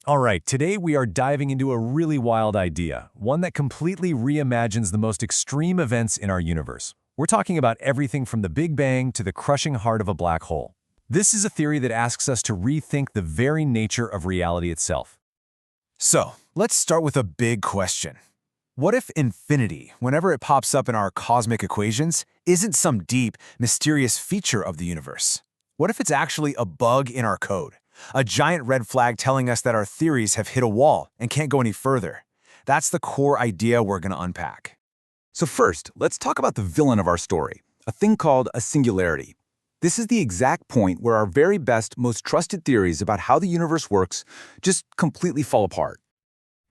All right, today we are diving into a really wild idea, one that completely reimagines the most extreme events in our universe. We're talking about everything from the Big Bang to the crushing heart of a black hole. This is a theory that asks us to rethink the very nature of reality itself. So, let's start with a big question. What if infinity, whenever it pops up in our cosmic equations, isn't some deep, mysterious feature of the universe? What if it's actually a bug in our code? A giant red flag telling us that our theories have hit a wall and can't go any further. That's the core idea we're going to unpack. So first, let's talk about the villain of our story, a thing called a singularity. This is the exact point where our very best, most trusted theories about how the universe works just completely fall apart.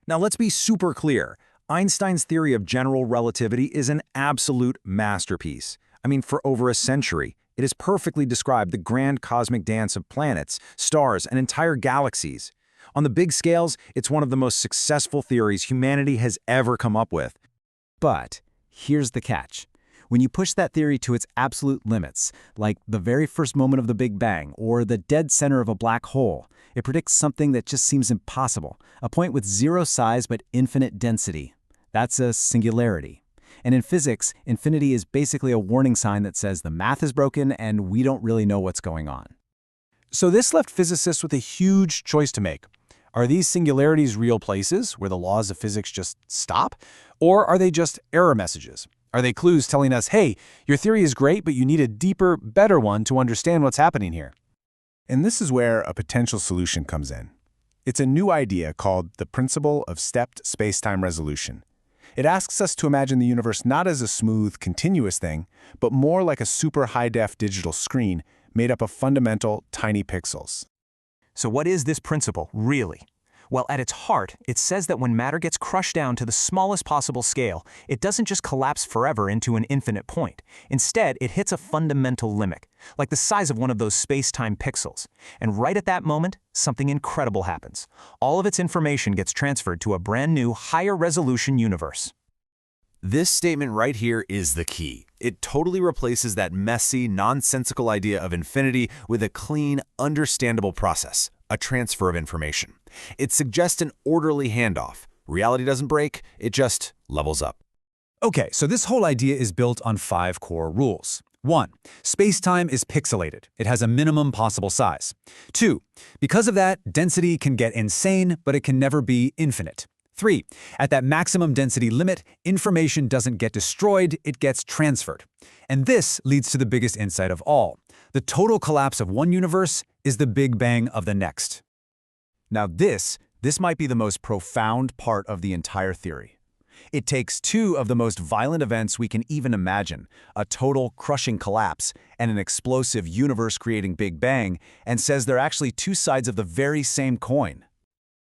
Now let's be super clear. Einstein's theory of general relativity is an absolute masterpiece. I mean, for over a century, it has perfectly described the grand cosmic dance of planets, stars, and entire galaxies. On the big scales, it's one of the most successful theories humanity has ever come up with. But here's the catch. When you push that theory to its absolute limits, like the very first moment of the Big Bang or the dead center of a black hole, it predicts something that just seems impossible, a point with zero size but infinite density. That's a singularity. And in physics, infinity is basically a warning sign that says the math is broken and we don't really know what's going on. So this left physicists with a huge choice to make. Are these singularities real places where the laws of physics just stop? Or are they just error messages? Are they clues telling us, hey, your theory is great, but you need a deeper, better one to understand what's happening here? And this is where a potential solution comes in. It's a new idea called the principle of stepped spacetime resolution. It asks us to imagine the universe not as a smooth, continuous thing, but more like a super high-def digital screen made up of fundamental, tiny pixels. So what is this principle, really? Well, at its heart, it says that when matter gets crushed down to the smallest possible scale, it doesn't just collapse forever into an infinite point. Instead, it hits a fundamental limit, like the size of one of those space-time pixels. And right at that moment, something incredible happens. All of its information gets transferred to a brand new, higher-resolution universe. This statement right here is the key. It totally replaces that messy, nonsensical idea of infinity with a clean, understandable process, a transfer of information. It suggests an orderly handoff. Reality doesn't break, it just levels up. Okay, so this whole idea is built on 5 core rules. 1. Space-time is pixelated. It has a minimum possible size. 2. Because of that, density can get insane, but it can never be infinite. 3. At that maximum density limit, information doesn't get destroyed, it gets transferred. And this leads to the biggest insight of all. The total collapse of one universe is the Big Bang of the next. Now this might be the most profound part of the entire theory. It takes 2 of the most violent events we can even imagine, a total crushing collapse and an explosive universe-creating Big Bang, and says they're actually 2 sides of the very same coin.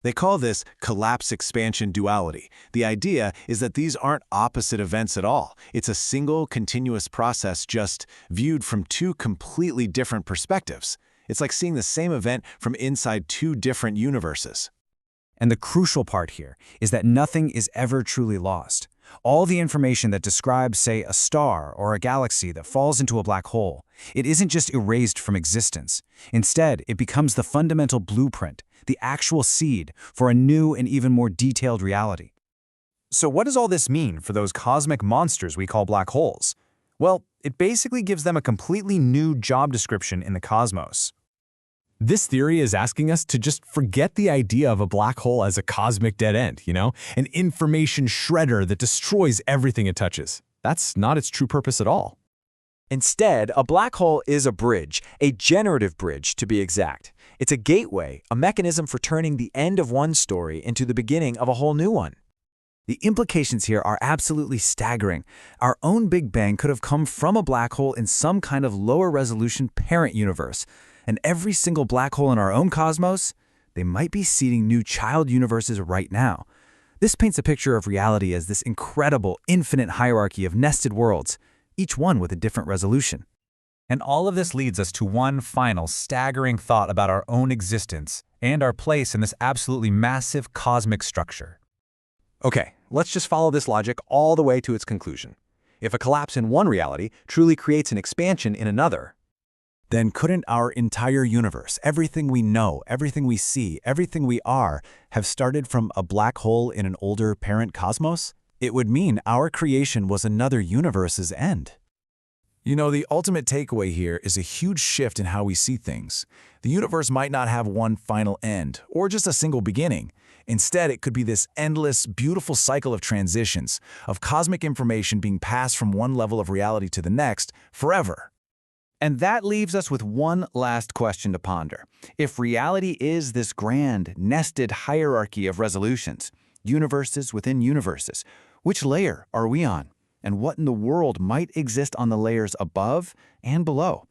They call this collapse-expansion duality. The idea is that these aren't opposite events at all. It's a single, continuous process just viewed from 2 completely different perspectives. It's like seeing the same event from inside 2 different universes. And the crucial part here is that nothing is ever truly lost. All the information that describes, say, a star or a galaxy that falls into a black hole, it isn't just erased from existence. Instead, it becomes the fundamental blueprint, the actual seed for a new and even more detailed reality. So what does all this mean for those cosmic monsters we call black holes? Well, it basically gives them a completely new job description in the cosmos. This theory is asking us to just forget the idea of a black hole as a cosmic dead end, an information shredder that destroys everything it touches. That's not its true purpose at all. Instead, a black hole is a bridge, a generative bridge to be exact. It's a gateway, a mechanism for turning the end of one story into the beginning of a whole new one. The implications here are absolutely staggering. Our own Big Bang could have come from a black hole in some kind of lower resolution parent universe. And every single black hole in our own cosmos, they might be seeding new child universes right now. This paints a picture of reality as this incredible, infinite hierarchy of nested worlds, each one with a different resolution. And all of this leads us to one final, staggering thought about our own existence and our place in this absolutely massive cosmic structure. Okay, let's just follow this logic all the way to its conclusion. If a collapse in one reality truly creates an expansion in another, Then couldn't our entire universe, everything we know, everything we see, everything we are, have started from a black hole in an older parent cosmos? It would mean our creation was another universe's end. You know, the ultimate takeaway here is a huge shift in how we see things. The universe might not have one final end, or just a single beginning. Instead, it could be this endless, beautiful cycle of transitions, of cosmic information being passed from one level of reality to the next, forever. And that leaves us with one last question to ponder. If reality is this grand, nested hierarchy of resolutions, universes within universes, which layer are we on? And what in the world might exist on the layers above and below?